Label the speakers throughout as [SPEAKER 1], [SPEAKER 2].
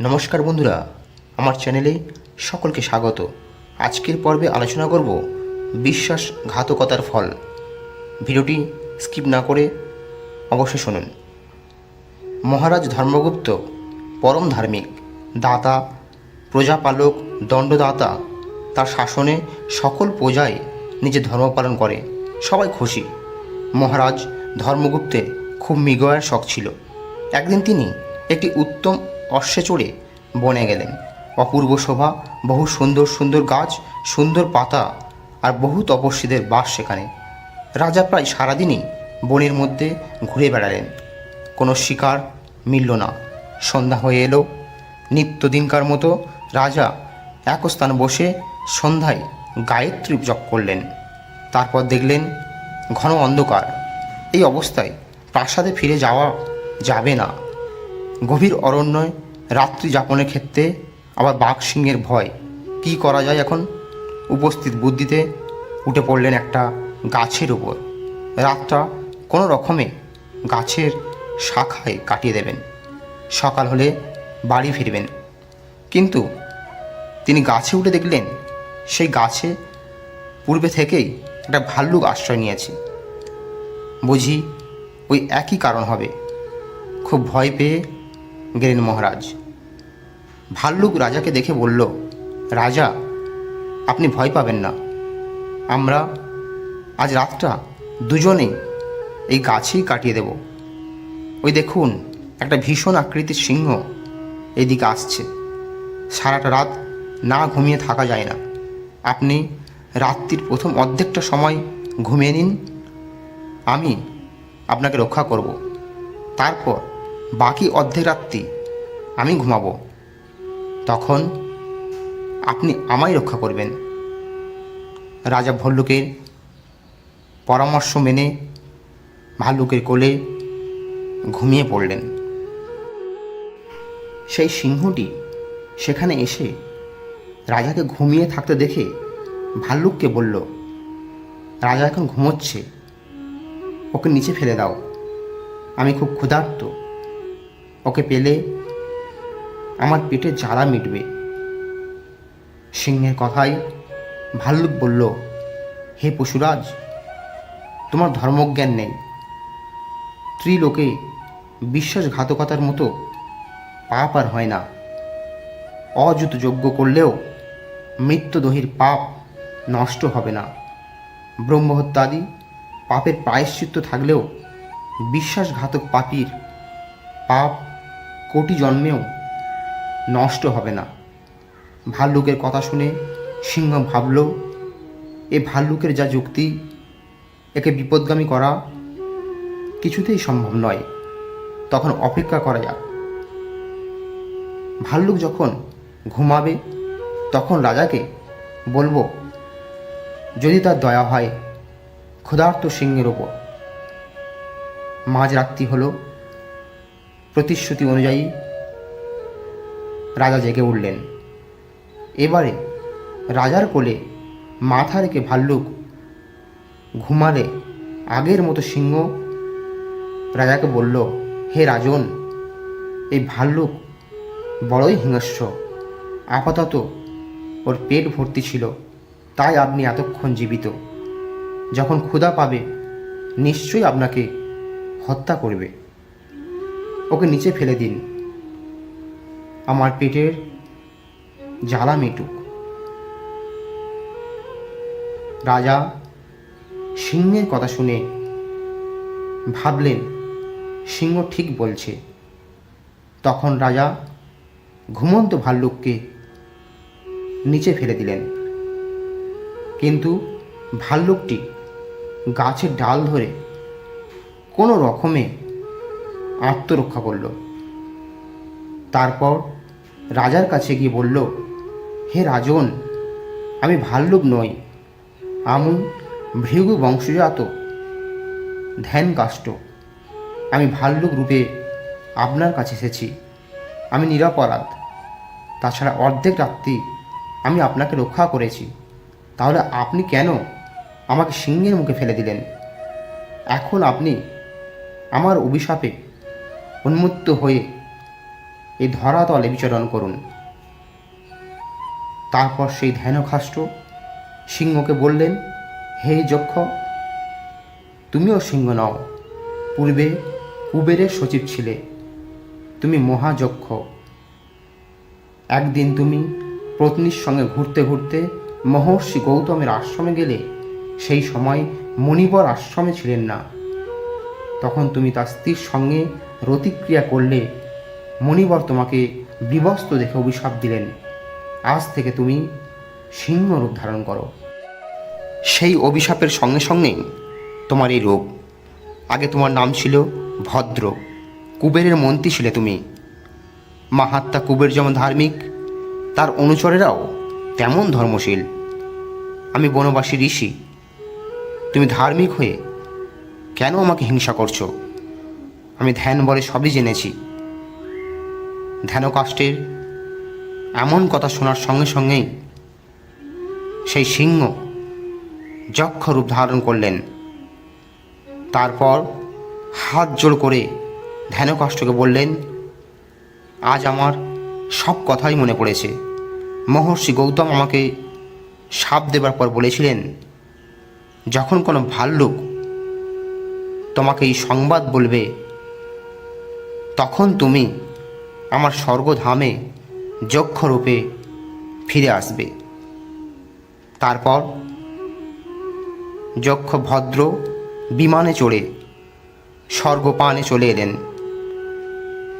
[SPEAKER 1] নমস্কার বন্ধুরা, আমার চ্যানেলে সকলকে স্বাগত। আজকের পর্বে আলোচনা করব বিশ্বাসঘাতকতার ফল। ভিডিওটি স্কিপ না করে অবশ্যই শুনুন। মহারাজ ধর্মগুপ্ত পরম ধার্মিক, দাতা, প্রজাপালক, দণ্ডদাতা। তার শাসনে সকল প্রজাই নিজের ধর্ম পালন করে, সবাই খুশি। মহারাজ ধর্মগুপ্তের খুব মৃগয়ার শখ ছিল। একদিন তিনি একটি উত্তম অশ্বে চড়ে বনে গেলেন। অপূর্ব শোভা, বহু সুন্দর সুন্দর গাছ, সুন্দর পাতা আর বহু তপস্বীদের বাস সেখানে। রাজা প্রায় সারাদিনই বনের মধ্যে ঘুরে বেড়ালেন। কোনো শিকার মিলল না। সন্ধ্যা হয়ে এলো। নিত্যদিনকার মতো রাজা এক স্থানে বসে সন্ধ্যায় গায়ত্রী জপ করলেন। তারপর দেখলেন ঘন অন্ধকার। এই অবস্থায় প্রাসাদে ফিরে যাওয়া যাবে না। গভীর অরণ্যে রাত্রি যাপনের ক্ষেত্রে আবার বাঘ সিংহের ভয়। কি করা যায় এখন? উপস্থিত বুদ্ধিতে উঠে পড়লেন একটা গাছের উপর। রাতটা কোনো রকমে গাছের শাখায় কাটিয়ে দেবেন। সকাল হলে বাড়ি ফিরবেন। কিন্তু তিনি গাছে উঠে দেখলেন সেই গাছে পূর্বে থেকেই একটা ভাল্লুক আশ্রয় নিয়েছে। বুঝি ওই একই কারণ হবে। খুব ভয় পেয়ে গেলেন মহারাজ। ভাল্লুক রাজাকে দেখে বলল, রাজা, আপনি ভয় পাবেন না। আমরা আজ রাতটা দুজনেই এই গাছেই কাটিয়ে দেব। ওই দেখুন, একটা ভীষণ আকৃতির সিংহ এদিকে আসছে। সারাটা রাত না ঘুমিয়ে থাকা যায় না। আপনি রাত্রির প্রথম অর্ধেকটা সময় ঘুমিয়ে নিন, আমি আপনাকে রক্ষা করব। তারপর বাকি অর্ধেক রাত্রি আমি ঘুমাবো। তখন আপনি আমায় রক্ষা করবেন। রাজা ভল্লুকের পরামর্শ মেনে ভাল্লুকের কোলে ঘুমিয়ে পড়লেন। সেই সিংহটি সেখানে এসে রাজাকে ঘুমিয়ে থাকতে দেখে ভাল্লুককে বলল, রাজা এখন ঘুমোচ্ছে, ওকে নিচে ফেলে দাও। আমি খুব ক্ষুধার্ত, ওকে পেলে আমার পেটে জ্বালা মিটবে। সিংহের কথায় ভাল্লুক বলল, হে পশুরাজ, তোমার ধর্মজ্ঞান নেই। ত্রিলোকে বিশ্বাসঘাতকতার মতো পাপ আর হয় না। অযুত যজ্ঞ করলেও মৃত্যুদোহীর পাপ নষ্ট হবে না। ব্রহ্মহত্যাদি পাপের প্রায়শ্চিত্ত থাকলেও বিশ্বাসঘাতক পাপীর পাপ কোটি জন্মেও নষ্ট হবে না। ভাল্লুকের কথা শুনে সিংহ ভাবল, এ ভাল্লুকের যা যুক্তি, একে বিপদগামী করা কিছুতেই সম্ভব নয়। তখন অপেক্ষা করা যাক। ভাল্লুক যখন ঘুমাবে তখন রাজাকে বলবো, যদি তার দয়া হয় ক্ষুধার্ত সিংহের ওপর। মাঝরাত্রি হলো। প্রতিশ্রুতি অনুযায়ী রাজা জেগে উঠলেন। এবারে রাজার কোলে মাথা রেখে ভাল্লুক ঘুমালে আগের মতো সিংহ রাজাকে বলল, হে রাজন, এই ভাল্লুক বড়ই হিংস্র। আপাতত ওর পেট ভর্তি ছিল, তাই আপনি এতক্ষণ জীবিত। যখন ক্ষুধা পাবে নিশ্চয়ই আপনাকে হত্যা করবে। ওকে নিচে ফেলে দিন, আমার পেটের জ্বালা মিটুক। রাজা সিংহের কথা শুনে ভাবলেন, সিংহ ঠিক বলছে। তখন রাজা ঘুমন্ত ভাল্লুককে নিচে ফেলে দিলেন। কিন্তু ভাল্লুকটি গাছের ডাল ধরে কোনো রকমে আত্মরক্ষা করল। তারপর রাজার কাছে গিয়ে বলল, হে রাজন, আমি ভাল্লুক নই, আমি ভৃগু বংশজাত ধ্যানকাষ্ঠ। আমি ভাল্লুক রূপে আপনার কাছে এসেছি। আমি নিরপরাধ। তাছাড়া অর্ধেক রাত্রি আমি আপনাকে রক্ষা করেছি। তাহলে আপনি কেন আমাকে সিংহের মুখে ফেলে দিলেন? এখন আপনি আমার অভিশাপে উন্মত্ত হয়ে এই ধরাতলে বিচরণ করুন। তারপর সেই ধ্যানখাষ্ট সিংহকে বললেন, হে যক্ষ, তুমিও সিংহ নও, পূর্বে কুবেরের সচিব ছিলে, তুমি মহাযক্ষ। একদিন তুমি পত্নীর সঙ্গে ঘুরতে ঘুরতে মহর্ষি গৌতমের আশ্রমে গেলে, সেই সময় মণিবর আশ্রমে ছিলেন না। তখন তুমি তার স্ত্রীর সঙ্গে রতিক্রিয়া করলে, মণিবর তোমাকে বিবস্ত্র দেখে অভিশাপ দিলেন, আজ থেকে তুমি সিংহ রূপ ধারণ করো। সেই অভিশাপের সঙ্গে সঙ্গেই তোমার এই রূপ। আগে তোমার নাম ছিল ভদ্র, কুবেরের মন্ত্রী ছিলে তুমি। মাহাত্মা কুবের যেমন ধার্মিক, তার অনুচরেরাও তেমন ধর্মশীল। আমি বনবাসী ঋষি, তুমি ধার্মিক হয়ে কেন আমাকে হিংসা করছো? আমি ধ্যান বলে সবই জেনেছি। ধ্যানকাষ্টের এমন কথা শোনার সঙ্গে সঙ্গেই সেই সিংহ যক্ষ রূপ ধারণ করলেন। তারপর হাত জোড় করে ধ্যানকাষ্ঠকে বললেন, আজ আমার সব কথাই মনে পড়েছে। মহর্ষি গৌতম আমাকে শাপ দেবার পর বলেছিলেন, যখন কোনো ভাল্লুক তোমাকে এই সংবাদ বলবে, তখন তুমি আমার স্বর্গধামে যক্ষরূপে ফিরে আসবে। তারপর যক্ষ ভদ্র বিমানে চড়ে স্বর্গপানে চলে এলেন।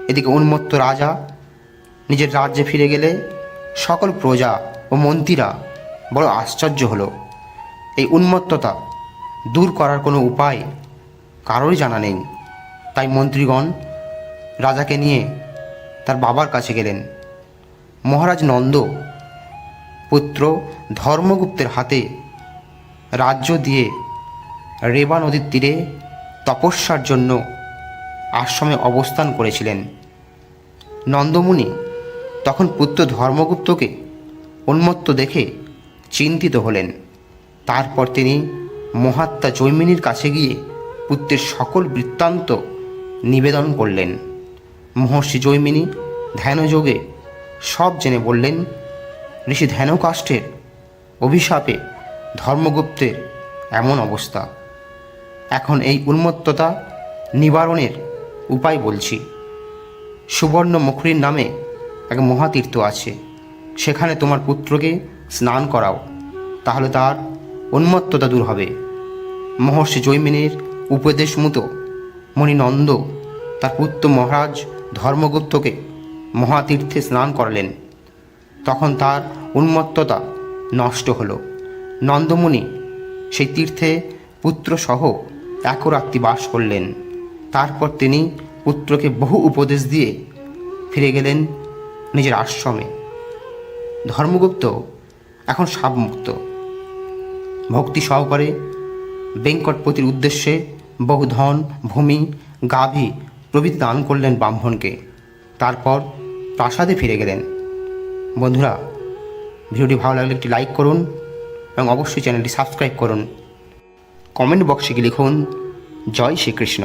[SPEAKER 1] এদিকে উন্মত্ত রাজা নিজের রাজ্যে ফিরে গেলে সকল প্রজা ও মন্ত্রীরা বড় আশ্চর্য হলো। এই উন্মত্ততা দূর করার কোনো উপায় কারোরই জানা নেই। তাই মন্ত্রীগণ রাজাকে নিয়ে তার বাবার কাছে গেলেন। মহারাজ নন্দ পুত্র ধর্মগুপ্তের হাতে রাজ্য দিয়ে রেবা নদীর তীরে তপস্যার জন্য আশ্রমে অবস্থান করেছিলেন। নন্দমুনি তখন পুত্র ধর্মগুপ্তকে উন্মত্ত দেখে চিন্তিত হলেন। তারপর তিনি মহাত্মা জৈমিনীর কাছে গিয়ে পুত্রের সকল বৃত্তান্ত নিবেদন করলেন। মহর্ষি জৈমিনী ধ্যানযোগে সব জেনে বললেন, ঋষি ধ্যানকাষ্ঠের অভিশাপে ধর্মগুপ্তের এমন অবস্থা। এখন এই উন্মত্ততা নিবারণের উপায় বলছি। সুবর্ণ মুখরীর নামে এক মহাতীর্থ আছে, সেখানে তোমার পুত্রকে স্নান করাও, তাহলে তার উন্মত্ততা দূর হবে। মহর্ষি জৈমিনীর উপদেশ মতো মণিনন্দ তার পুত্র মহারাজ ধর্মগুপ্তকে মহাতীর্থে স্নান করালেন। তখন তার উন্মত্ততা নষ্ট হলো। নন্দমুনি সেই তীর্থে পুত্রসহ এক রাত্রি বাস করলেন। তারপর তিনি পুত্রকে বহু উপদেশ দিয়ে ফিরে গেলেন নিজের আশ্রমে। ধর্মগুপ্ত এখন শাপমুক্ত। ভক্তি সহকারে বেঙ্কটপতির উদ্দেশ্যে বহু ধন, ভূমি, গাভী প্রভৃতি দান করলেন ব্রাহ্মণকে। তারপর প্রাসাদে ফিরে গেলেন। বন্ধুরা, ভিডিওটি ভালো লাগলে একটি লাইক করুন এবং অবশ্যই চ্যানেলটি সাবস্ক্রাইব করুন। কমেন্ট বক্সে লিখুন, জয় শ্রীকৃষ্ণ।